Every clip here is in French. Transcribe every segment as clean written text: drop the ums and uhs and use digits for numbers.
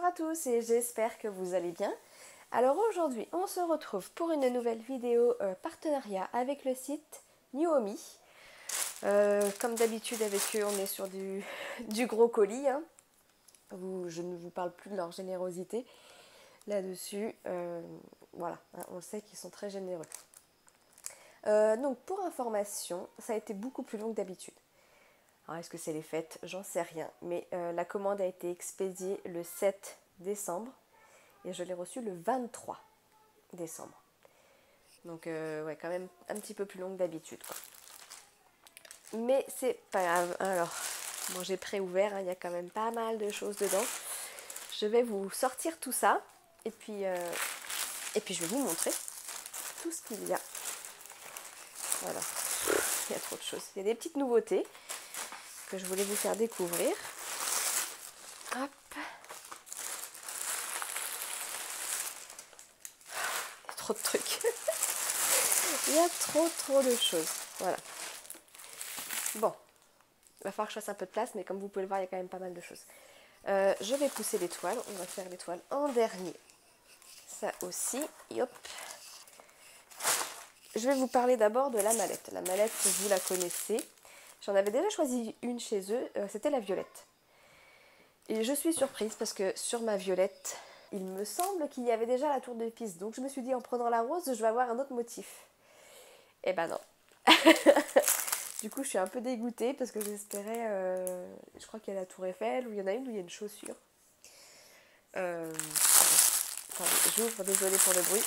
à tous et j'espère que vous allez bien. Alors aujourd'hui on se retrouve pour une nouvelle vidéo partenariat avec le site Nuomi. Comme d'habitude avec eux on est sur du gros colis, hein, où je ne vous parle plus de leur générosité là-dessus. Voilà, hein, on sait qu'ils sont très généreux. Donc pour information, ça a été beaucoup plus long que d'habitude. Alors est-ce que c'est les fêtes? J'en sais rien. Mais la commande a été expédiée le 7 décembre et je l'ai reçue le 23 décembre. Donc ouais, quand même un petit peu plus long que d'habitude, quoi. Mais c'est pas grave. Alors, bon, j'ai pré-ouvert, hein, il y a quand même pas mal de choses dedans. Je vais vous sortir tout ça et puis je vais vous montrer tout ce qu'il y a. Voilà, il y a trop de choses. Il y a des petites nouveautés que je voulais vous faire découvrir. Hop. Il y a trop de trucs. Il y a trop de choses. Voilà. Bon. Il va falloir que je fasse un peu de place, mais comme vous pouvez le voir, il y a quand même pas mal de choses. Je vais pousser l'étoile. On va faire l'étoile en dernier. Ça aussi. Hop. Je vais vous parler d'abord de la mallette. La mallette, vous la connaissez. J'en avais déjà choisi une chez eux. C'était la violette. Et je suis surprise parce que sur ma violette, il me semble qu'il y avait déjà la tour de Pise. Donc je me suis dit, en prenant la rose, je vais avoir un autre motif. Eh ben non. Du coup, je suis un peu dégoûtée parce que j'espérais... je crois qu'il y a la tour Eiffel, ou il y en a une où il y a une chaussure. Attendez, j'ouvre, désolée pour le bruit.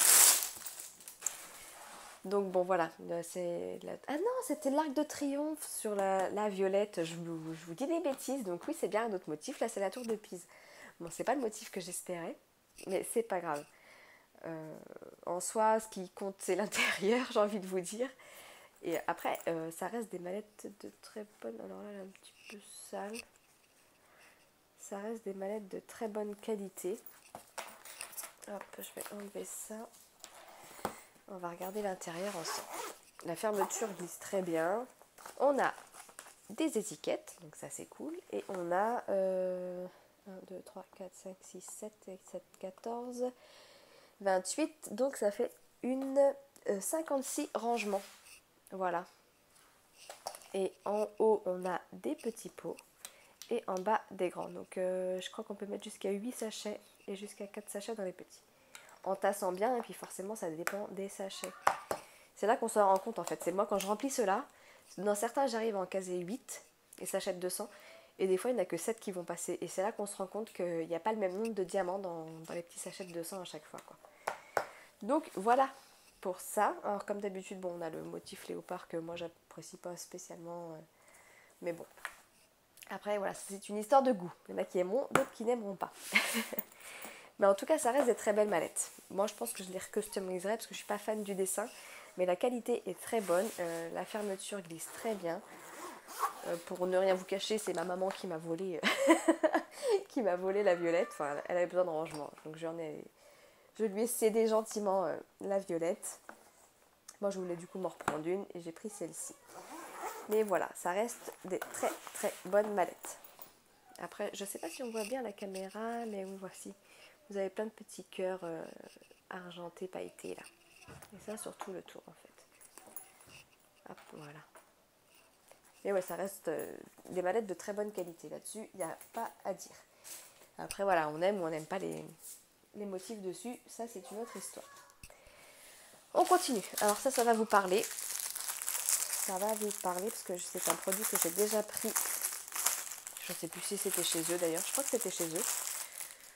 Donc bon, voilà. Ah non, c'était l'Arc de Triomphe sur la violette. Je vous dis des bêtises. Donc oui, c'est bien un autre motif. Là, c'est la tour de Pise. Bon, c'est pas le motif que j'espérais, mais c'est pas grave. En soi, ce qui compte, c'est l'intérieur, j'ai envie de vous dire. Et après, ça reste des mallettes de très bonne... Alors là, elle est un petit peu sale. Ça reste des mallettes de très bonne qualité. Hop, je vais enlever ça. On va regarder l'intérieur ensemble. La fermeture glisse très bien. On a des étiquettes, donc ça c'est cool. Et on a 1, 2, 3, 4, 5, 6, 7, 7, 14, 28. Donc ça fait une 56 rangements. Voilà. Et en haut, on a des petits pots. Et en bas, des grands. Donc je crois qu'on peut mettre jusqu'à 8 sachets et jusqu'à 4 sachets dans les petits. En tassant bien, et puis forcément, ça dépend des sachets. C'est là qu'on se rend compte, en fait. C'est moi, quand je remplis ceux-là, dans certains, j'arrive à en caser 8 et sachets de 200. Et des fois, il n'y en a que 7 qui vont passer. Et c'est là qu'on se rend compte qu'il n'y a pas le même nombre de diamants dans les petits sachets de 200 à chaque fois, quoi. Donc, voilà pour ça. Alors, comme d'habitude, bon, on a le motif léopard que moi, j'apprécie pas spécialement. Mais bon. Après, voilà, c'est une histoire de goût. Il y en a qui aimeront, d'autres qui n'aimeront pas. Mais en tout cas, ça reste des très belles mallettes. Moi, je pense que je les recustomiserai parce que je ne suis pas fan du dessin. Mais la qualité est très bonne. La fermeture glisse très bien. Pour ne rien vous cacher, c'est ma maman qui m'a volé, qui m'a volé la violette. Enfin, elle avait besoin de rangement. Donc, je lui ai cédé gentiment la violette. Moi, je voulais du coup m'en reprendre une et j'ai pris celle-ci. Mais voilà, ça reste des très bonnes mallettes. Après, je ne sais pas si on voit bien la caméra, mais oui, voici. Vous avez plein de petits cœurs argentés, pailletés là. Et ça sur tout le tour en fait. Hop, voilà. Mais ouais, ça reste des mallettes de très bonne qualité. Là-dessus, il n'y a pas à dire. Après, voilà, on aime ou on n'aime pas les motifs dessus. Ça, c'est une autre histoire. On continue. Alors ça va vous parler. Ça va vous parler parce que c'est un produit que j'ai déjà pris. Je ne sais plus si c'était chez eux d'ailleurs. Je crois que c'était chez eux.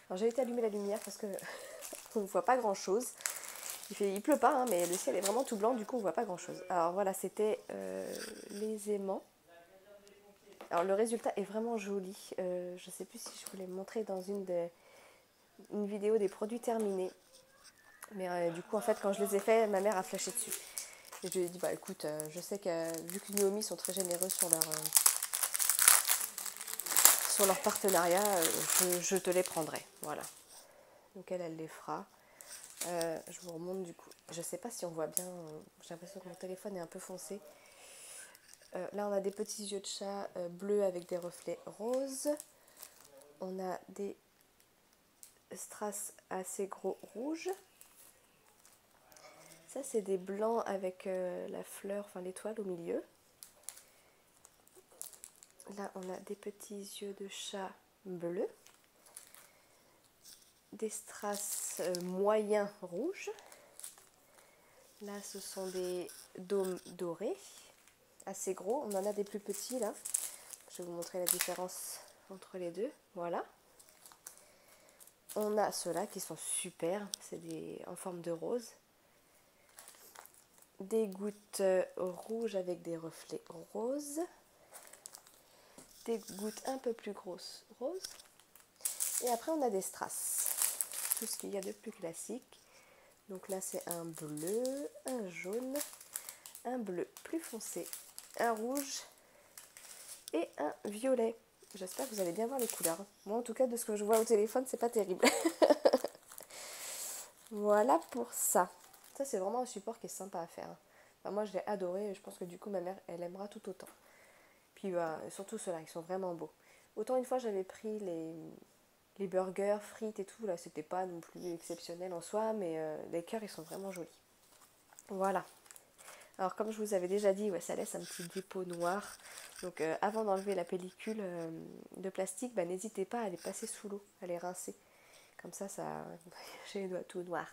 Alors j'ai été allumer la lumière parce que on ne voit pas grand chose. Il pleut pas, hein, mais le ciel est vraiment tout blanc, du coup on ne voit pas grand chose. Alors voilà, c'était les aimants. Alors le résultat est vraiment joli. Je ne sais plus si je vous l'ai montré dans une vidéo des produits terminés. Mais du coup en fait quand je les ai faits, ma mère a flashé dessus. Et je lui ai dit bah écoute, je sais que vu que Nuomi sont très généreux sur leur partenariat, je te les prendrai. Voilà. Donc elle les fera. Je vous remonte du coup. Je sais pas si on voit bien. J'ai l'impression que mon téléphone est un peu foncé. Là on a des petits yeux de chat bleus avec des reflets roses. On a des strass assez gros rouge. Ça, c'est des blancs avec la fleur, enfin l'étoile au milieu. Là, on a des petits yeux de chat bleus. Des strass moyens rouges. Là, ce sont des dômes dorés, assez gros. On en a des plus petits là. Je vais vous montrer la différence entre les deux. Voilà. On a ceux-là qui sont super. C'est en forme de rose. Des gouttes rouges avec des reflets roses. Des gouttes un peu plus grosses roses. Et après, on a des strass. Tout ce qu'il y a de plus classique. Donc là, c'est un bleu, un jaune, un bleu plus foncé, un rouge et un violet. J'espère que vous allez bien voir les couleurs. Moi, en tout cas, de ce que je vois au téléphone, c'est pas terrible. Voilà pour ça. Ça, c'est vraiment un support qui est sympa à faire. Enfin, moi, je l'ai adoré et je pense que du coup, ma mère, elle aimera tout autant. Puis, surtout ceux-là, ils sont vraiment beaux. Autant une fois, j'avais pris les burgers, frites et tout. Là, c'était pas non plus exceptionnel en soi, mais les cœurs, ils sont vraiment jolis. Voilà. Alors comme je vous avais déjà dit, ouais, ça laisse un petit dépôt noir. Donc avant d'enlever la pellicule de plastique, bah, n'hésitez pas à les passer sous l'eau, à les rincer. Comme ça, j'ai les doigts tout noirs.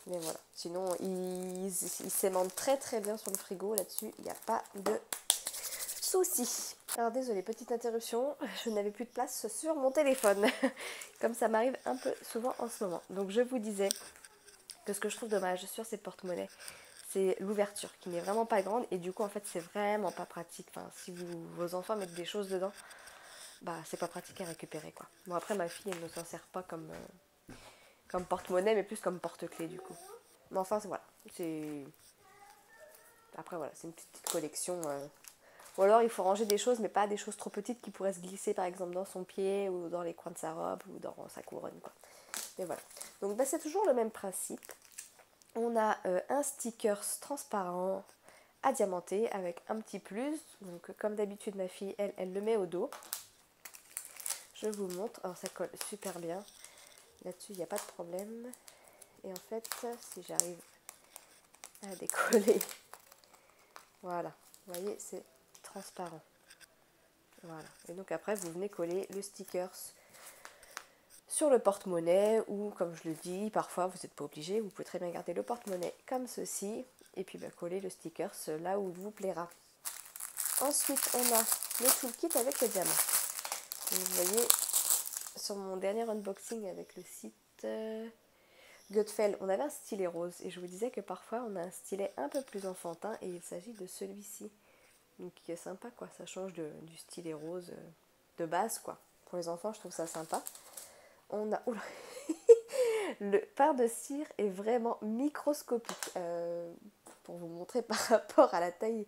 Mais voilà. Sinon, ils s'aimantent très très bien sur le frigo. Là-dessus, il n'y a pas de souci. Alors désolé, petite interruption. Je n'avais plus de place sur mon téléphone. Comme ça m'arrive un peu souvent en ce moment. Donc je vous disais que ce que je trouve dommage sur ces porte-monnaies, c'est l'ouverture qui n'est vraiment pas grande et du coup en fait c'est vraiment pas pratique. Enfin, si vos enfants mettent des choses dedans, bah c'est pas pratique à récupérer quoi. Bon après ma fille elle ne s'en sert pas comme porte-monnaie mais plus comme porte-clés du coup. Mais enfin voilà, après voilà, c'est une petite collection. Ou alors il faut ranger des choses mais pas des choses trop petites qui pourraient se glisser par exemple dans son pied ou dans les coins de sa robe ou dans sa couronne quoi. Mais voilà. Donc bah, c'est toujours le même principe. On a un sticker transparent à diamanter avec un petit plus. Donc comme d'habitude ma fille, elle le met au dos. Je vous montre. Alors ça colle super bien. Là-dessus, il n'y a pas de problème. Et en fait, si j'arrive à décoller, voilà. Vous voyez, c'est transparent. Voilà. Et donc après, vous venez coller le sticker sur le porte-monnaie ou comme je le dis, parfois vous n'êtes pas obligé, vous pouvez très bien garder le porte-monnaie comme ceci et puis coller le sticker là où il vous plaira. Ensuite, on a le toolkit avec les diamants. Donc, vous voyez, sur mon dernier unboxing avec le site Gutfeld, on avait un stylet rose et je vous disais que parfois on a un stylet un peu plus enfantin et il s'agit de celui-ci. Donc qui est sympa quoi, ça change du stylet rose de base quoi. Pour les enfants, je trouve ça sympa. On a... Oula. Le part de cire est vraiment microscopique. Pour vous montrer par rapport à la taille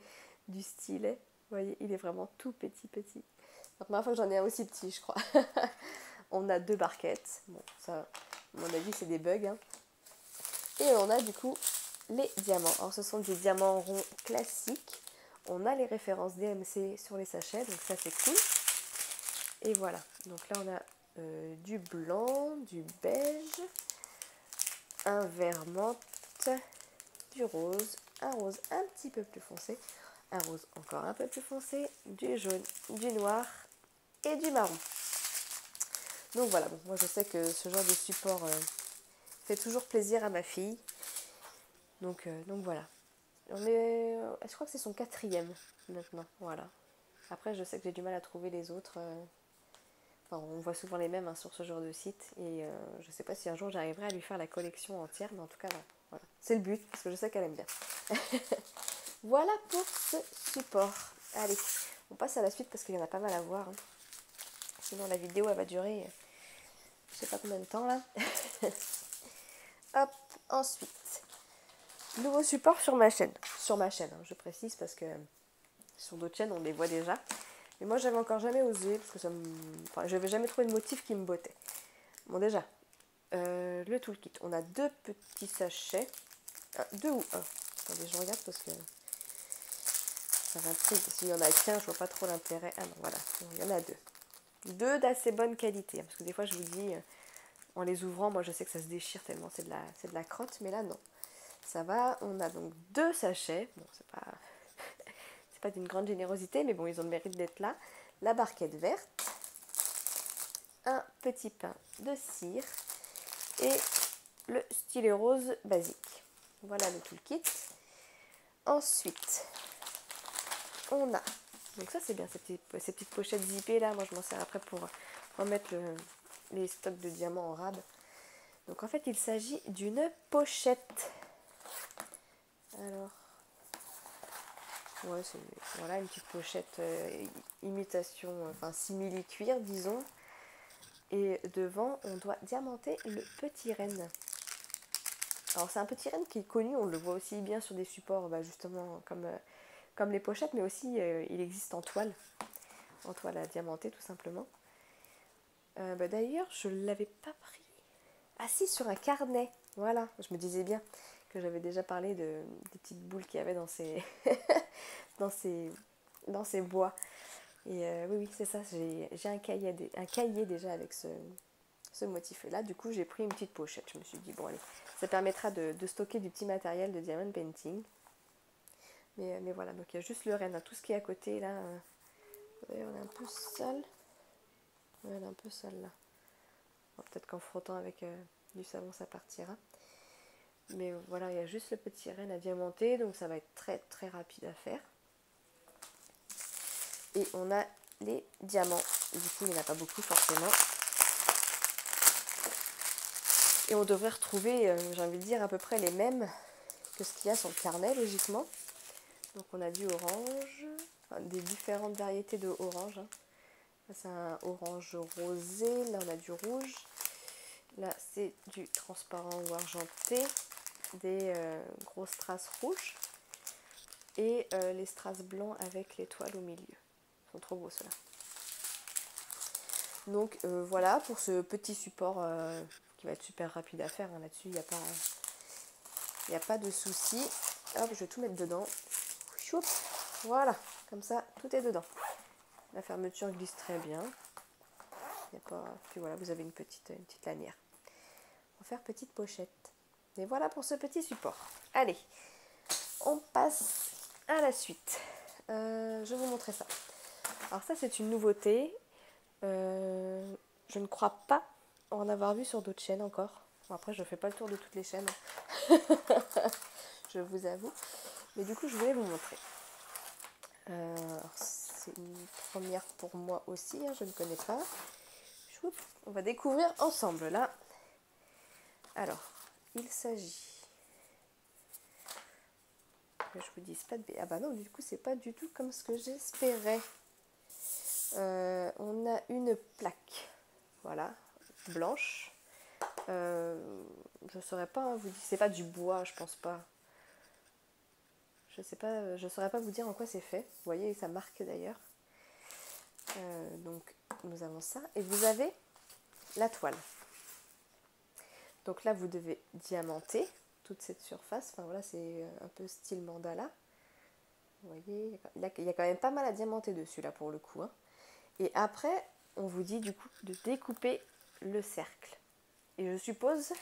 du stylet, vous voyez, il est vraiment tout petit. La première fois que j'en ai un aussi petit, je crois. On a 2 barquettes. Bon, ça, à mon avis, c'est des bugs. Hein. Et on a du coup les diamants. Alors, ce sont des diamants ronds classiques. On a les références DMC sur les sachets, donc ça, c'est cool. Et voilà. Donc là, on a du blanc, du beige, un vert menthe, du rose, un rose un petit peu plus foncé, un rose encore un peu plus foncé, du jaune, du noir et du marron. Donc voilà, bon, moi je sais que ce genre de support fait toujours plaisir à ma fille. Donc voilà. Je crois que c'est son 4e maintenant, voilà. Après je sais que j'ai du mal à trouver les autres. Enfin, on voit souvent les mêmes hein, sur ce genre de site et je sais pas si un jour j'arriverai à lui faire la collection entière, mais en tout cas non. Voilà. C'est le but parce que je sais qu'elle aime bien. Voilà pour ce support. Allez, on passe à la suite parce qu'il y en a pas mal à voir. Hein. Sinon la vidéo elle va durer je sais pas combien de temps là. Hop, ensuite. Nouveau support sur ma chaîne. Sur ma chaîne, hein, je précise parce que sur d'autres chaînes on les voit déjà. Mais moi j'avais encore jamais osé parce que je n'avais jamais trouvé de motif qui me bottait. Bon déjà, le toolkit. On a 2 petits sachets. 2 ou 1. Attendez, je regarde parce que ça m'intrigue. S'il y en a qu'un, je vois pas trop l'intérêt. Ah non, voilà, il y en a 2. 2 d'assez bonne qualité. Parce que des fois, je vous dis, en les ouvrant, moi je sais que ça se déchire tellement c'est de la crotte. Mais là, non. Ça va. On a donc 2 sachets. Bon, c'est pas d'une grande générosité, mais bon, ils ont le mérite d'être là. La barquette verte. Un petit pain de cire. Et le stylet rose basique. Voilà le toolkit. Ensuite, on a, donc ça c'est bien, ces petites pochettes zippées là, moi je m'en sers après pour remettre les stocks de diamants en rab. Donc en fait il s'agit d'une pochette. Alors, ouais, voilà une petite pochette imitation, enfin simili-cuir disons. Et devant on doit diamanter le petit renne. Alors c'est un petit renne qui est connu, on le voit aussi bien sur des supports justement comme les pochettes, mais aussi il existe en toile à diamanter tout simplement. D'ailleurs je ne l'avais pas pris. Ah si, sur un carnet, voilà, je me disais bien que j'avais déjà parlé des petites boules qu'il y avait dans ces, dans ces bois. Et oui, c'est ça, j'ai un cahier déjà avec ce motif-là. Du coup, j'ai pris une petite pochette. Je me suis dit, bon, allez, ça permettra de stocker du petit matériel de diamond painting. Mais voilà, donc il y a juste le renne. Tout ce qui est à côté, là, on est un peu sale. Ouais, elle est un peu sale, là. Bon, peut-être qu'en frottant avec du savon, ça partira. Mais voilà, il y a juste le petit renne à diamanter, donc ça va être très très rapide à faire. Et on a les diamants. Du coup, il n'y en a pas beaucoup forcément. Et on devrait retrouver, j'ai envie de dire, à peu près les mêmes que ce qu'il y a sur le carnet, logiquement. Donc on a du orange, enfin, des différentes variétés de orange. Hein. Là, c'est un orange rosé. Là, on a du rouge. Là, c'est du transparent ou argenté. Des grosses strass rouges. Et les strass blancs avec l'étoile au milieu. Ils sont trop beaux, ceux-là. Donc voilà pour ce petit support qui va être super rapide à faire. Hein. Là-dessus, il n'y a pas de souci. Hop, je vais tout mettre dedans. Choup, voilà, comme ça, tout est dedans. La fermeture glisse très bien. Puis voilà, vous avez une petite lanière. On va faire petite pochette. Et voilà pour ce petit support. Allez, on passe à la suite. Je vais vous montrer ça. Alors ça, c'est une nouveauté. Je ne crois pas en avoir vu sur d'autres chaînes encore. Bon, après, je ne fais pas le tour de toutes les chaînes. Je vous avoue. Mais du coup, je voulais vous montrer. C'est une première pour moi aussi. Hein, je ne connais pas. On va découvrir ensemble là. Alors, il s'agit... Je vous dis pas de... Ah bah non, du coup, c'est pas du tout comme ce que j'espérais. On a une plaque. Voilà, blanche. Je saurais pas vous dire, c'est pas du bois, je pense pas. Je sais pas, je saurais pas vous dire en quoi c'est fait. Vous voyez, ça marque d'ailleurs. Donc nous avons ça et vous avez la toile. Donc là vous devez diamanter toute cette surface. Enfin voilà, c'est un peu style mandala. Vous voyez, il y a quand même pas mal à diamanter dessus là pour le coup. Hein. Et après, on vous dit du coup de découper le cercle. Et je suppose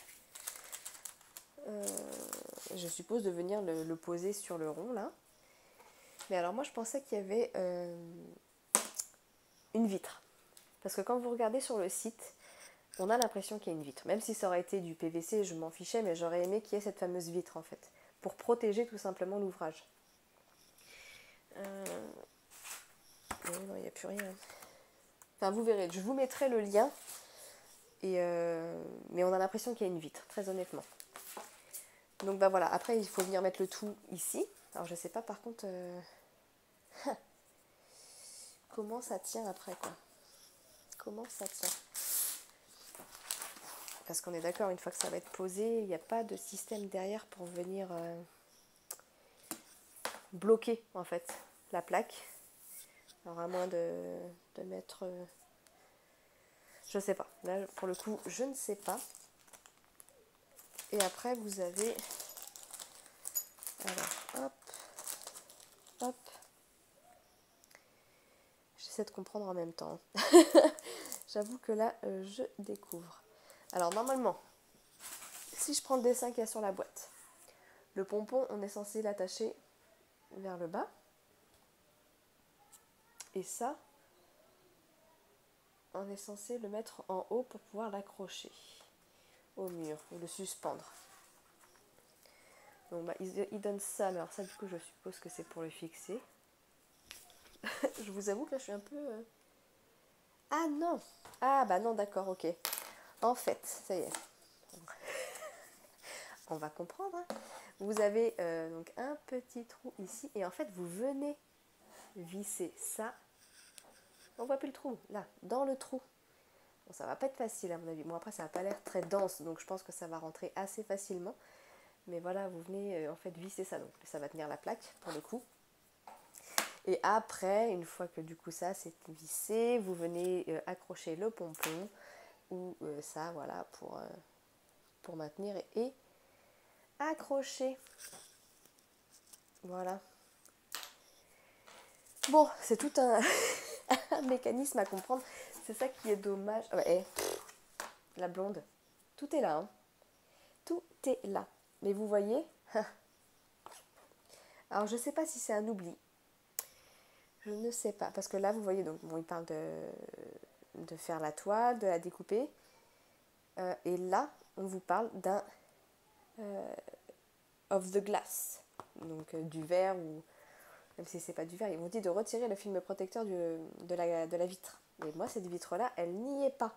de venir le poser sur le rond là. Mais alors moi je pensais qu'il y avait une vitre. Parce que quand vous regardez sur le site, on a l'impression qu'il y a une vitre. Même si ça aurait été du PVC, je m'en fichais, mais j'aurais aimé qu'il y ait cette fameuse vitre en fait. Pour protéger tout simplement l'ouvrage. Non, il n'y a plus rien. Enfin vous verrez, je vous mettrai le lien. Mais on a l'impression qu'il y a une vitre, très honnêtement. Donc bah voilà, après il faut venir mettre le tout ici. Alors je sais pas par contre comment ça tient après quoi. Comment ça tient. Parce qu'on est d'accord, une fois que ça va être posé, il n'y a pas de système derrière pour venir bloquer en fait la plaque. Alors à moins de mettre... je sais pas. Là pour le coup, je ne sais pas. Et après vous avez... Alors hop, hop. J'essaie de comprendre en même temps. J'avoue que là, je découvre. Alors normalement, si je prends le dessin qu'il y a sur la boîte, le pompon, on est censé l'attacher vers le bas. Et ça, on est censé le mettre en haut pour pouvoir l'accrocher au mur ou le suspendre. Donc bah, il donne ça, mais alors ça du coup je suppose que c'est pour le fixer. Je vous avoue que là je suis un peu... Ah non! Ah bah non, d'accord, ok. En fait, ça y est. On va comprendre. Hein. Vous avez donc un petit trou ici et en fait vous venez visser ça. On voit plus le trou, là, dans le trou. Bon, ça va pas être facile à mon avis. Bon après ça n'a pas l'air très dense donc je pense que ça va rentrer assez facilement. Mais voilà, vous venez en fait visser ça. Donc ça va tenir la plaque pour le coup. Et après, une fois que du coup ça c'est vissé, vous venez accrocher le pompon ou ça voilà pour maintenir et accrocher. Voilà. Bon, c'est tout un, un mécanisme à comprendre. C'est ça qui est dommage. Ah ouais, la blonde. Tout est là. Hein. Tout est là. Mais vous voyez. Alors je sais pas si c'est un oubli. Je ne sais pas. Parce que là, vous voyez, donc bon, il parle de faire la toile, de la découper. Et là, on vous parle d'un of the glass. Donc du verre ou... Même si c'est pas du verre, ils m'ont dit de retirer le film protecteur de la vitre. Et moi, cette vitre-là, elle n'y est pas.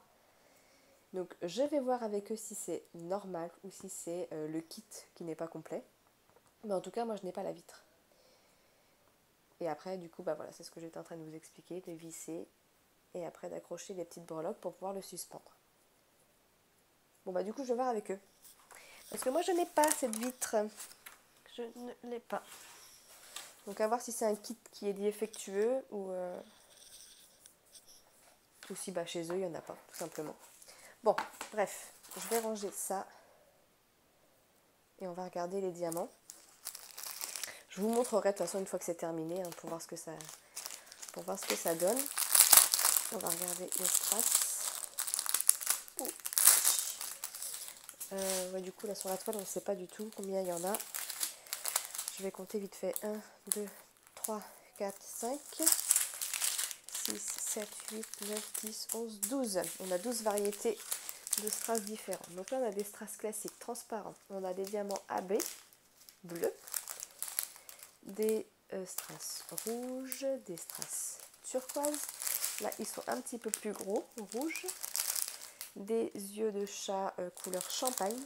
Donc, je vais voir avec eux si c'est normal ou si c'est le kit qui n'est pas complet. Mais en tout cas, moi, je n'ai pas la vitre. Et après, du coup, bah voilà, c'est ce que j'étais en train de vous expliquer, de visser et après d'accrocher les petites breloques pour pouvoir le suspendre. Bon, bah du coup, je vais voir avec eux. Parce que moi, je n'ai pas cette vitre. Je ne l'ai pas. Donc à voir si c'est un kit qui est défectueux ou si bah, chez eux il n'y en a pas, tout simplement. Bon, bref, je vais ranger ça. Et on va regarder les diamants. Je vous montrerai de toute façon une fois que c'est terminé hein, pour voir ce que ça donne. On va regarder les strass. Ouais, du coup là sur la toile on ne sait pas du tout combien il y en a. Je vais compter vite fait. 1, 2, 3, 4, 5, 6, 7, 8, 9, 10, 11, 12. On a 12 variétés de strass différents. Donc là on a des strass classiques transparents. On a des diamants AB bleus, des strass rouges, des strass turquoise. Là ils sont un petit peu plus gros, rouges. Des yeux de chat couleur champagne.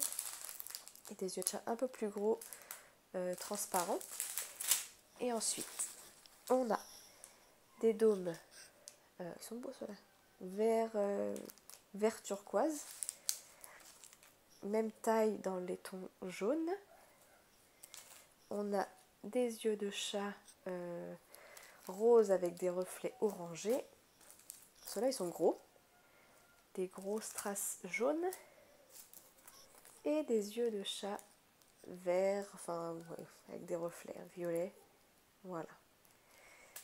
Et des yeux de chat un peu plus gros, transparents. Et ensuite on a des dômes, ils sont beaux ceux-là, vert turquoise, même taille dans les tons jaunes. On a des yeux de chat rose avec des reflets orangés. Ceux-là ils sont gros, des gros strass jaunes et des yeux de chat vert, enfin ouais, avec des reflets violets. Voilà.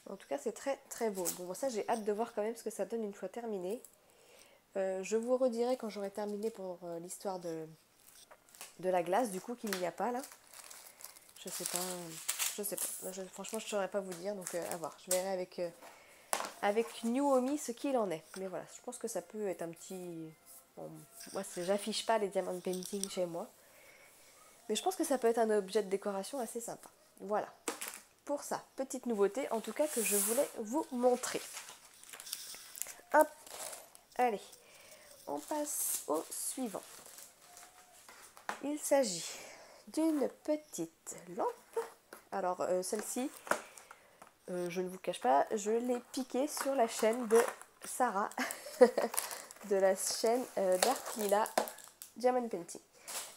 En tout cas, c'est très très beau. Bon, ça, j'ai hâte de voir quand même ce que ça donne une fois terminé. Je vous redirai quand j'aurai terminé pour l'histoire de la glace, du coup, qu'il n'y a pas là. Je sais pas. Franchement, je ne saurais pas vous dire, donc à voir. Je verrai avec Nuomi ce qu'il en est. Mais voilà, je pense que ça peut être un petit... Bon, moi, j'affiche pas les diamond painting chez moi. Mais je pense que ça peut être un objet de décoration assez sympa. Voilà. Pour ça, petite nouveauté, en tout cas, que je voulais vous montrer. Hop, allez, on passe au suivant. Il s'agit d'une petite lampe. Alors, celle-ci, je ne vous cache pas, je l'ai piquée sur la chaîne de Sarah, de la chaîne d'Artlila Diamond Painting.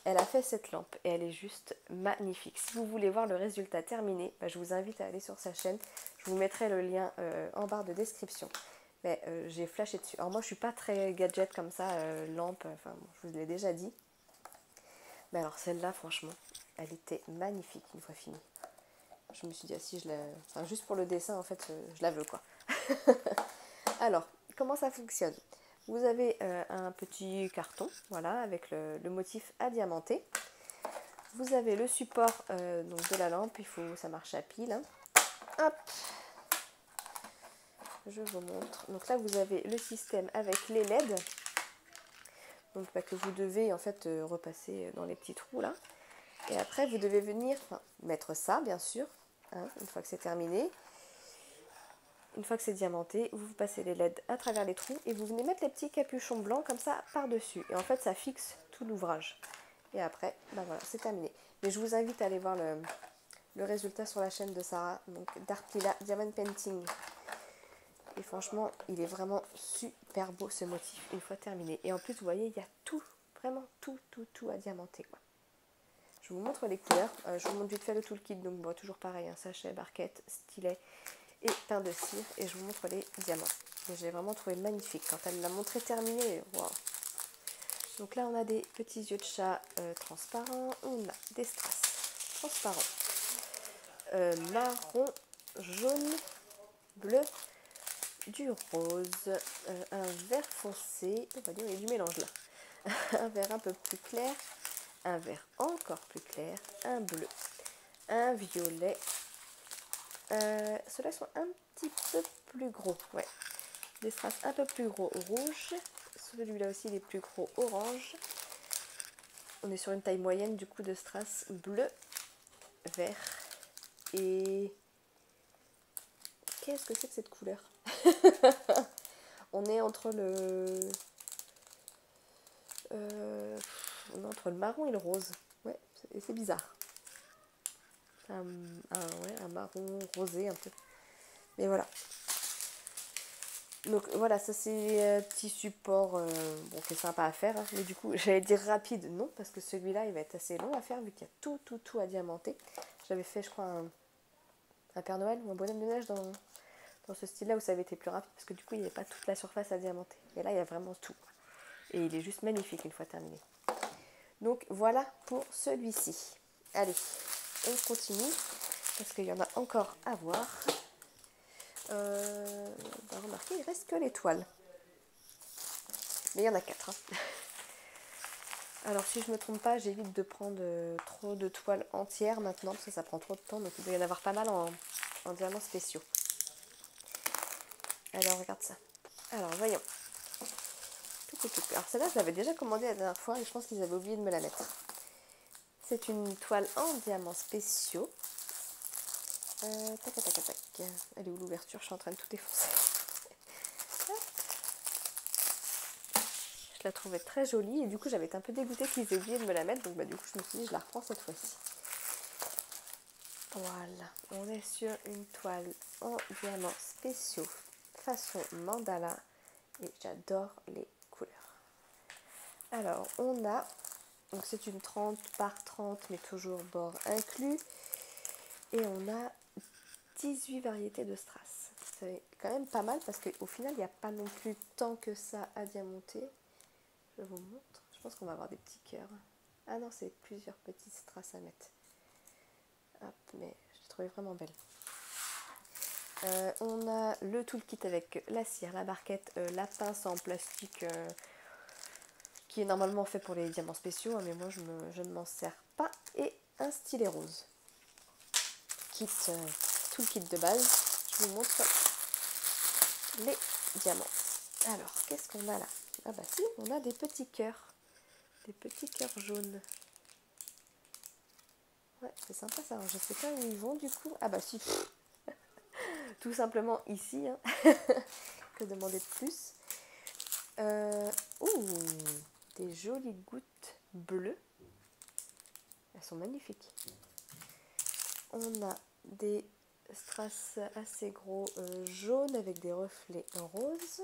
Elle a fait cette lampe et elle est juste magnifique. Si vous voulez voir le résultat terminé, bah, je vous invite à aller sur sa chaîne. Je vous mettrai le lien en barre de description. Mais j'ai flashé dessus. Alors moi je suis pas très gadget comme ça, lampe, enfin bon, je vous l'ai déjà dit. Mais alors celle-là franchement, elle était magnifique une fois finie. Je me suis dit, ah, si je la... Enfin juste pour le dessin en fait, je la veux quoi. Alors, comment ça fonctionne? Vous avez un petit carton, voilà, avec le motif à diamanter. Vous avez le support donc de la lampe, ça marche à pile. Hein. Hop, je vous montre. Donc là, vous avez le système avec les LED. Donc que vous devez en fait repasser dans les petits trous là. Et après, vous devez venir mettre ça, bien sûr, hein, une fois que c'est terminé. Une fois que c'est diamanté, vous passez les LED à travers les trous et vous venez mettre les petits capuchons blancs comme ça par-dessus. Et en fait, ça fixe tout l'ouvrage. Et après, ben voilà, c'est terminé. Mais je vous invite à aller voir le résultat sur la chaîne de Sarah, donc Dark Lila Diamond Painting. Et franchement, il est vraiment super beau ce motif une fois terminé. Et en plus, vous voyez, il y a tout, vraiment tout à diamanter, quoi. Je vous montre les couleurs. Je vous montre vite fait le toolkit, donc bon, toujours pareil, un sachet, barquette, stylet et pain de cire. Et je vous montre les diamants. J'ai vraiment trouvé magnifique. Quand elle l'a montré terminé, waouh. Donc là, on a des petits yeux de chat transparents. On a des strass transparents. Marron, jaune, bleu, du rose, un vert foncé. On va dire, il y a du mélange là. Un vert un peu plus clair. Un vert encore plus clair, un bleu, un violet. Ceux-là sont un petit peu plus gros, ouais. Des strass un peu plus gros rouge. Celui-là aussi, il est plus gros orange. On est sur une taille moyenne du coup de strass bleu, vert et... Qu'est-ce que c'est que cette couleur? On est entre on est entre le marron et le rose. Ouais, c'est bizarre. Ouais, un marron rosé un peu. Mais voilà. Donc voilà, ça c'est un petit support bon, qui est sympa à faire. Hein. Mais du coup, j'allais dire rapide, non, parce que celui-là, il va être assez long à faire vu qu'il y a tout à diamanter. J'avais fait, je crois, un Père Noël ou un bonhomme de neige dans ce style-là où ça avait été plus rapide parce que du coup, il n'y avait pas toute la surface à diamanter. Et là, il y a vraiment tout. Et il est juste magnifique une fois terminé. Donc voilà pour celui-ci. Allez, on continue parce qu'il y en a encore à voir. Remarquez, il reste que les toiles. Mais il y en a 4. Hein. Alors si je ne me trompe pas, j'évite de prendre trop de toiles entières maintenant parce que ça prend trop de temps. Donc il doit y en avoir pas mal en diamants spéciaux. Alors regarde ça. Alors voyons. Alors celle-là je l'avais déjà commandée la dernière fois et je pense qu'ils avaient oublié de me la mettre. C'est une toile en diamants spéciaux. Tac. Elle est où l'ouverture? Je suis en train de tout défoncer. Je la trouvais très jolie et du coup j'avais été un peu dégoûtée qu'ils aient oublié de me la mettre. Donc du coup je me suis dit je la reprends cette fois-ci. Voilà, on est sur une toile en diamants spéciaux façon mandala et j'adore les couleurs. Alors on a, donc c'est une 30 par 30 mais toujours bord inclus et on a 18 variétés de strass. C'est quand même pas mal parce qu'au final il n'y a pas non plus tant que ça à diamanter. Je vous montre, je pense qu'on va avoir des petits cœurs. Ah non, c'est plusieurs petits strass à mettre. Hop, mais je l'ai trouvé vraiment belle. On a le toolkit avec la cire, la barquette, la pince en plastique qui est normalement fait pour les diamants spéciaux, hein, mais moi je ne m'en sers pas, et un stylet rose. Toolkit de base, je vous montre les diamants. Alors, qu'est-ce qu'on a là? Ah bah si, on a des petits cœurs jaunes. Ouais, c'est sympa ça, je sais pas où ils vont du coup. Ah bah si, tout simplement ici, hein. Que demander de plus? Des jolies gouttes bleues. Elles sont magnifiques. On a des strass assez gros jaunes avec des reflets roses.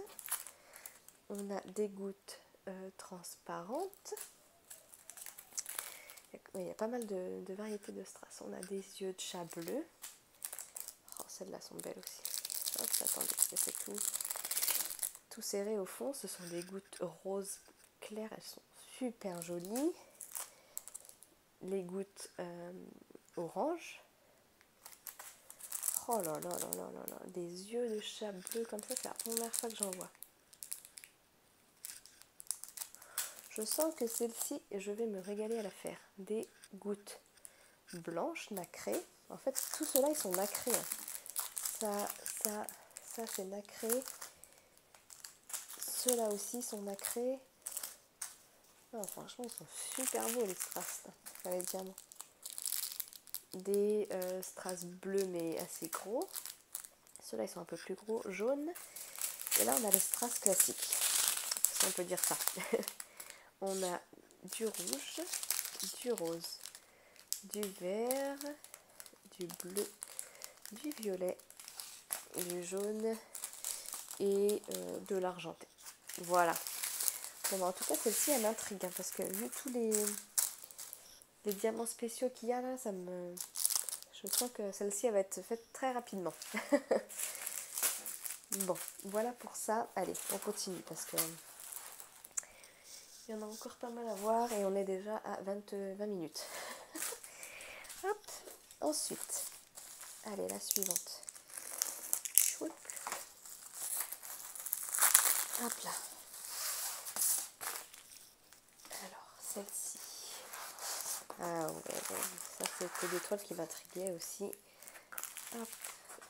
On a des gouttes transparentes. Il y a pas mal de variétés de strass. On a des yeux de chat bleu. Oh, celles-là sont belles aussi. Hop, attendez, c'est tout serré au fond. Ce sont des gouttes roses claires. Elles sont super jolies. Les gouttes orange. Oh là là, des yeux de chat bleu comme ça, c'est la première fois que j'en vois. Je sens que celle-ci, je vais me régaler à la faire. Des gouttes blanches, nacrées. En fait, tout cela, ils sont nacrés. Ça c'est nacré. Ceux-là aussi sont nacrés. Oh, franchement, ils sont super beaux les strass, là, les diamants. Des strass bleus, mais assez gros. Ceux-là, ils sont un peu plus gros, jaunes. Et là, on a les strass classiques, si on peut dire ça. On a du rouge, du rose, du vert, du bleu, du violet, du jaune et de l'argenté. Voilà. Bon, en tout cas, celle-ci, elle m'intrigue, hein, parce que vu tous les diamants spéciaux qu'il y a là, je sens que celle-ci, elle va être faite très rapidement. Bon, voilà pour ça. Allez, on continue, parce que il y en a encore pas mal à voir, et on est déjà à 20 minutes. Hop, ensuite, allez, la suivante. Chouip. Hop là. Alors, celle-ci. Ah ouais, ça c'était des toiles qui m'intriguaient aussi. Hop.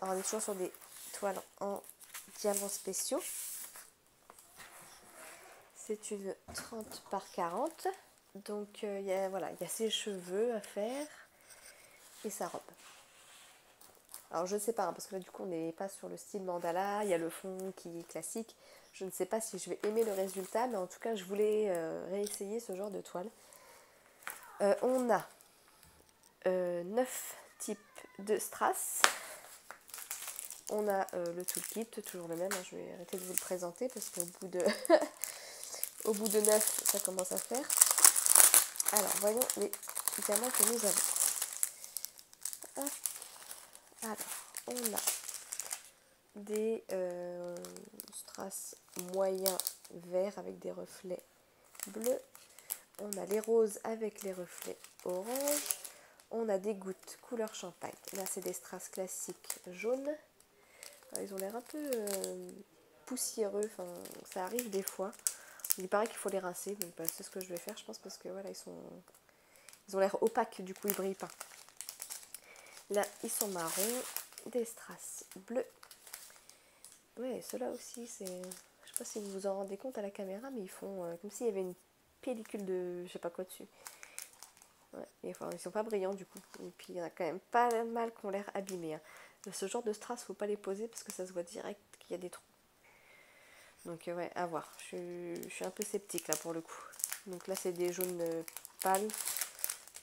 Alors, on est toujours sur des toiles en diamants spéciaux. C'est une 30 par 40. Donc, voilà, il y a ses cheveux à faire et sa robe. Alors, je ne sais pas, hein, parce que là, du coup, on n'est pas sur le style mandala. Il y a le fond qui est classique. Je ne sais pas si je vais aimer le résultat, mais en tout cas, je voulais réessayer ce genre de toile. On a 9 types de strass. On a le toolkit, toujours le même, hein, je vais arrêter de vous le présenter parce qu'au bout de au bout de 9, ça commence à faire. Alors, voyons les diamants que nous avons. Hop. Alors, on a des strass moyens verts avec des reflets bleus. On a les roses avec les reflets orange. On a des gouttes couleur champagne. Là, c'est des strass classiques jaunes. Ils ont l'air un peu poussiéreux, enfin, ça arrive des fois. Il paraît qu'il faut les rincer, donc bah, c'est ce que je vais faire, je pense, parce que voilà, ils ont l'air opaques, du coup ils brillent pas. Là, ils sont marrons, des strass bleus. Ouais, ceux-là aussi, c'est... Je sais pas si vous vous en rendez compte à la caméra, mais ils font comme s'il y avait une pellicule de je sais pas quoi dessus. Ouais, et, enfin, ils sont pas brillants du coup. Et puis il y en a quand même pas mal qui ont l'air abîmés. Hein. Ce genre de strass, faut pas les poser parce que ça se voit direct qu'il y a des trous. Donc ouais, à voir. Je suis un peu sceptique là pour le coup. Donc là c'est des jaunes pâles.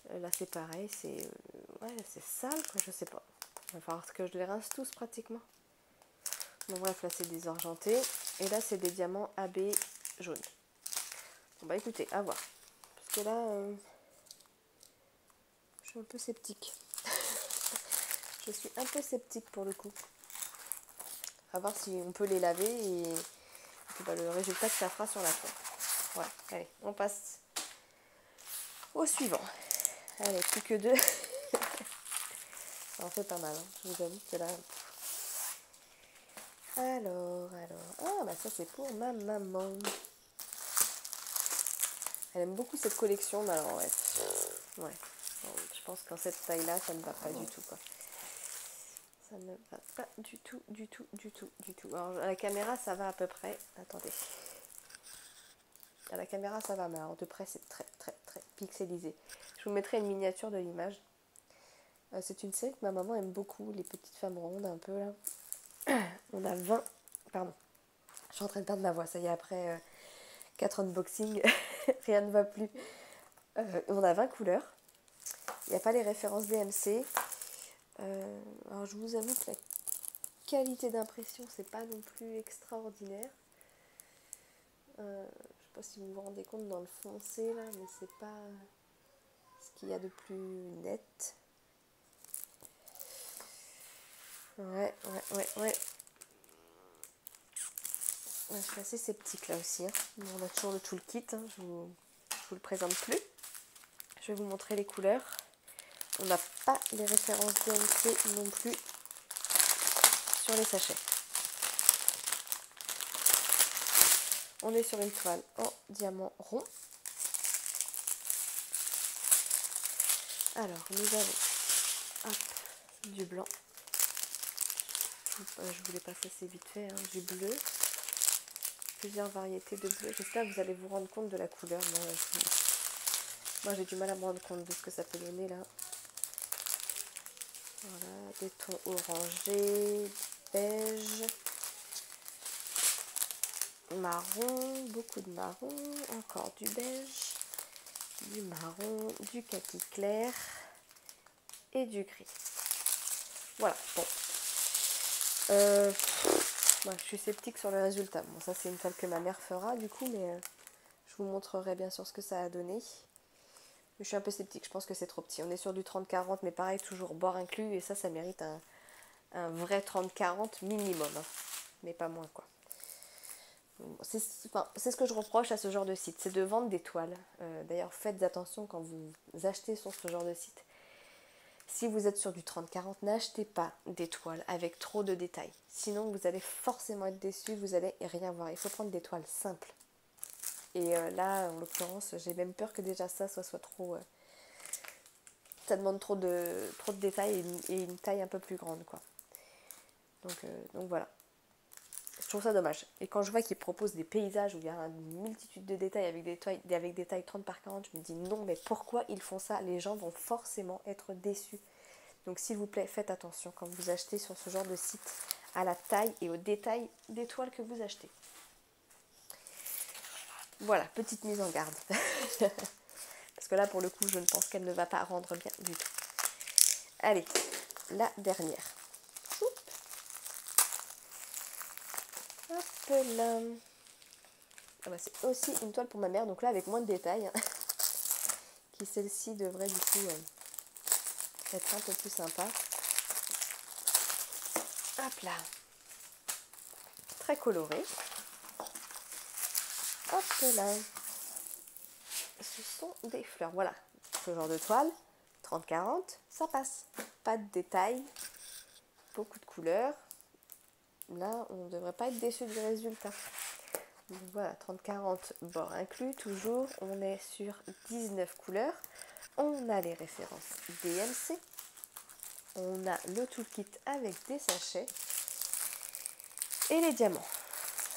Là c'est pareil, c'est ouais, c'est sale quoi, je sais pas. Il va falloir que je les rince tous pratiquement. Bon bref, là c'est des argentés. Et là c'est des diamants AB jaunes. Bon bah écoutez, à voir. Parce que là, je suis un peu sceptique. Je suis un peu sceptique pour le coup. À voir si on peut les laver et puis bah, le résultat que ça fera sur la toile. Voilà, allez, on passe au suivant. Allez, plus que 2. Ça en fait pas mal, hein. Je vous avoue que là... Alors... Ah, bah ça c'est pour ma maman. Elle aime beaucoup cette collection, mais alors ouais. Ouais. Bon, je pense qu'en cette taille-là, ça ne va pas du tout, quoi. Ça ne va pas du tout, du tout, du tout, du tout. Alors à la caméra, ça va à peu près. Attendez. À la caméra, ça va, mais alors de près, c'est très, très, très pixelisé. Je vous mettrai une miniature de l'image. C'est une série que ma maman aime beaucoup, les petites femmes rondes, un peu là. On a 20... Pardon. Je suis en train de perdre ma voix, ça y est, après 4 unboxings, rien ne va plus. On a 20 couleurs. Il n'y a pas les références DMC. Alors je vous avoue que la qualité d'impression, c'est pas non plus extraordinaire. Je sais pas si vous vous rendez compte dans le foncé là, mais c'est pas ce qu'il y a de plus net. Ouais. Je suis assez sceptique là aussi. Hein. Bon, on a toujours le toolkit, hein. Je vous le présente plus. Je vais vous montrer les couleurs. On n'a pas les références DMC non plus sur les sachets. On est sur une toile en diamant rond. Alors, nous avons hop, du blanc. Je voulais passer assez vite fait, hein, du bleu. Plusieurs variétés de bleu. J'espère que vous allez vous rendre compte de la couleur. Moi j'ai du mal à me rendre compte de ce que ça peut donner là. Voilà, des tons orangés, beige, marron, beaucoup de marron, encore du beige, du marron, du kaki clair et du gris. Voilà, bon. Moi, je suis sceptique sur le résultat. Bon, ça c'est une toile que ma mère fera du coup, mais je vous montrerai bien sûr ce que ça a donné. Mais je suis un peu sceptique, je pense que c'est trop petit. On est sur du 30-40, mais pareil, toujours bord inclus, et ça mérite un vrai 30-40 minimum, hein. Mais pas moins quoi. C'est ce que je reproche à ce genre de site, c'est de vendre des toiles. D'ailleurs, faites attention quand vous achetez sur ce genre de site. Si vous êtes sur du 30-40, n'achetez pas des toiles avec trop de détails. Sinon, vous allez forcément être déçu, vous allez rien voir. Il faut prendre des toiles simples. Et là, en l'occurrence, j'ai même peur que déjà ça soit trop... ça demande trop de détails et une taille un peu plus grande, quoi. Donc voilà. Je trouve ça dommage. Et quand je vois qu'ils proposent des paysages où il y a une multitude de détails avec des tailles 30-40, je me dis non, mais pourquoi ils font ça? Les gens vont forcément être déçus. Donc s'il vous plaît, faites attention quand vous achetez sur ce genre de site à la taille et aux détails des toiles que vous achetez. Voilà, petite mise en garde. Parce que là, pour le coup, je ne pense qu'elle ne va pas rendre bien du tout. Allez, la dernière. Hop là. Ah bah, c'est aussi une toile pour ma mère, donc là avec moins de détails. Qui celle-ci devrait du coup être un peu plus sympa. Hop là. Très coloré. Hop là. Ce sont des fleurs. Voilà. Ce genre de toile, 30-40, ça passe. Pas de détails. Beaucoup de couleurs. Là, on ne devrait pas être déçu du résultat. Donc voilà, 30-40 bord inclus, toujours. On est sur 19 couleurs. On a les références DMC. On a le toolkit avec des sachets. Et les diamants.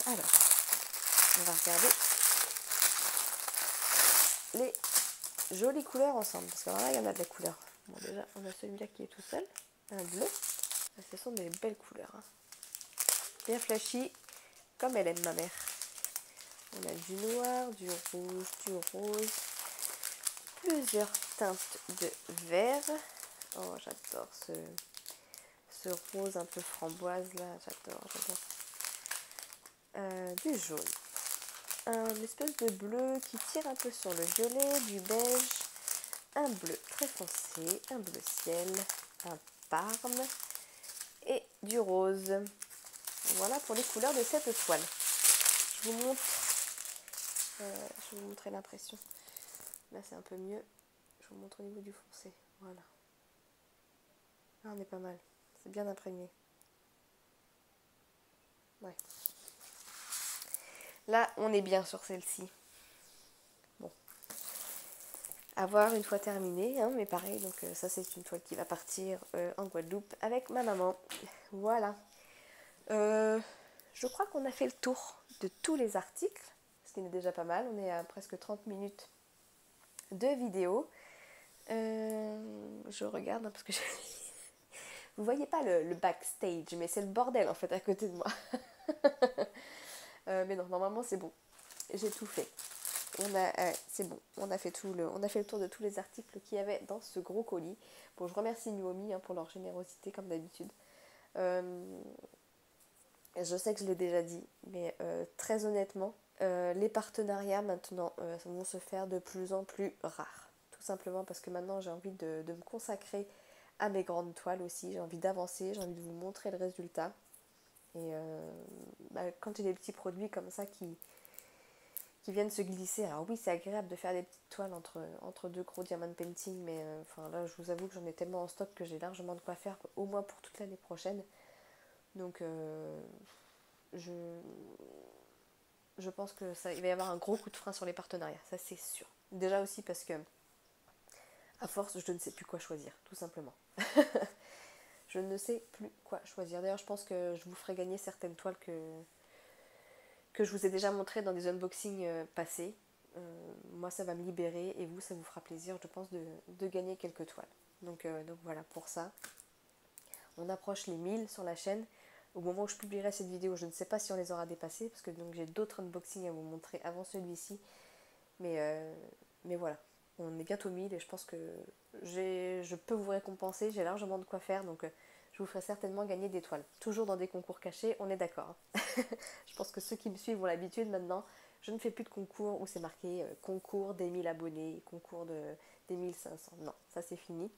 Alors, on va regarder les jolies couleurs ensemble. Parce que là, il y en a de la couleur. Bon, déjà, on a celui-là qui est tout seul. Un bleu. Ce sont des belles couleurs, hein. Bien flashy, comme elle aime ma mère. On a du noir, du rouge, du rose. Plusieurs teintes de vert. Oh, j'adore ce rose un peu framboise là. J'adore. Du jaune. Un espèce de bleu qui tire un peu sur le violet, du beige, un bleu très foncé, un bleu ciel, un parme et du rose. Voilà pour les couleurs de cette toile. Je vous montre, je vais vous montrer l'impression. Là c'est un peu mieux. Je vous montre au niveau du foncé. Voilà. Là on est pas mal. C'est bien imprégné. Ouais. Là on est bien sur celle-ci. Bon. À voir une fois terminée, hein, mais pareil, donc ça c'est une toile qui va partir en Guadeloupe avec ma maman. Voilà. Je crois qu'on a fait le tour de tous les articles, ce qui est déjà pas mal. On est à presque 30 minutes de vidéo. Je regarde hein, parce que vous voyez pas le backstage, mais c'est le bordel en fait à côté de moi. Mais non, normalement c'est bon. J'ai tout fait. C'est bon, on a fait le tour de tous les articles qu'il y avait dans ce gros colis. Bon, je remercie Nuomi hein, pour leur générosité comme d'habitude. Je sais que je l'ai déjà dit, mais très honnêtement, les partenariats maintenant vont se faire de plus en plus rares. Tout simplement parce que maintenant j'ai envie de me consacrer à mes grandes toiles aussi. J'ai envie d'avancer, j'ai envie de vous montrer le résultat. Et quand j'ai des petits produits comme ça qui viennent se glisser, alors oui c'est agréable de faire des petites toiles entre deux gros diamond painting, mais là je vous avoue que j'en ai tellement en stock que j'ai largement de quoi faire au moins pour toute l'année prochaine. Donc je pense que il va y avoir un gros coup de frein sur les partenariats, ça c'est sûr. Déjà aussi parce que À force, je ne sais plus quoi choisir, tout simplement. Je ne sais plus quoi choisir. D'ailleurs, je pense que je vous ferai gagner certaines toiles que je vous ai déjà montrées dans des unboxings passés. Moi, ça va me libérer et vous, ça vous fera plaisir, je pense, de gagner quelques toiles. Donc voilà, pour ça, on approche les 1000 sur la chaîne. Au moment où je publierai cette vidéo, je ne sais pas si on les aura dépassés, parce que donc j'ai d'autres unboxings à vous montrer avant celui-ci. Mais voilà, on est bientôt 1000 et je pense que je peux vous récompenser, j'ai largement de quoi faire, donc je vous ferai certainement gagner des toiles. Toujours dans des concours cachés, on est d'accord. Je pense que ceux qui me suivent ont l'habitude maintenant. Je ne fais plus de concours où c'est marqué concours des 1000 abonnés, concours des 1500. Non, ça c'est fini.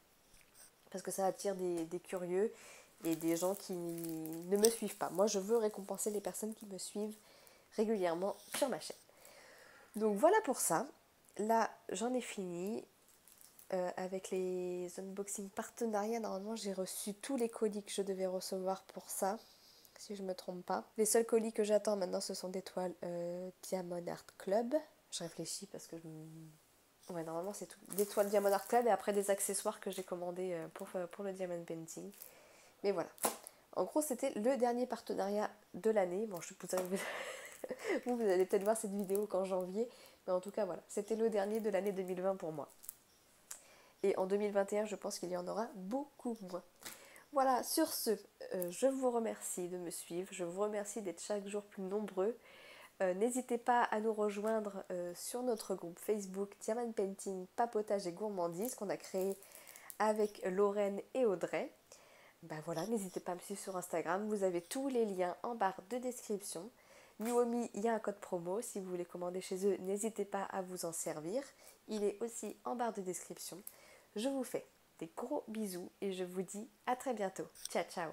Parce que ça attire des curieux et des gens qui ne me suivent pas. Moi, je veux récompenser les personnes qui me suivent régulièrement sur ma chaîne. Donc voilà pour ça. Là, j'en ai fini. Avec les unboxing partenariats, normalement, j'ai reçu tous les colis que je devais recevoir pour ça, si je ne me trompe pas. Les seuls colis que j'attends maintenant, ce sont des toiles Diamond Art Club. Je réfléchis parce que ouais, normalement, c'est tout. Des toiles Diamond Art Club et après des accessoires que j'ai commandés pour le Diamond Painting. Mais voilà. En gros, c'était le dernier partenariat de l'année. Bon, vous allez peut-être voir cette vidéo qu'en janvier. Mais en tout cas, voilà. C'était le dernier de l'année 2020 pour moi. Et en 2021, je pense qu'il y en aura beaucoup moins. Voilà, sur ce, je vous remercie de me suivre. Je vous remercie d'être chaque jour plus nombreux. N'hésitez pas à nous rejoindre sur notre groupe Facebook Diamond Painting, Papotage et Gourmandise qu'on a créé avec Lorraine et Audrey. Ben voilà, n'hésitez pas à me suivre sur Instagram. Vous avez tous les liens en barre de description. Nuomi, il y a un code promo. Si vous voulez commander chez eux, n'hésitez pas à vous en servir. Il est aussi en barre de description. Je vous fais des gros bisous et je vous dis à très bientôt. Ciao, ciao!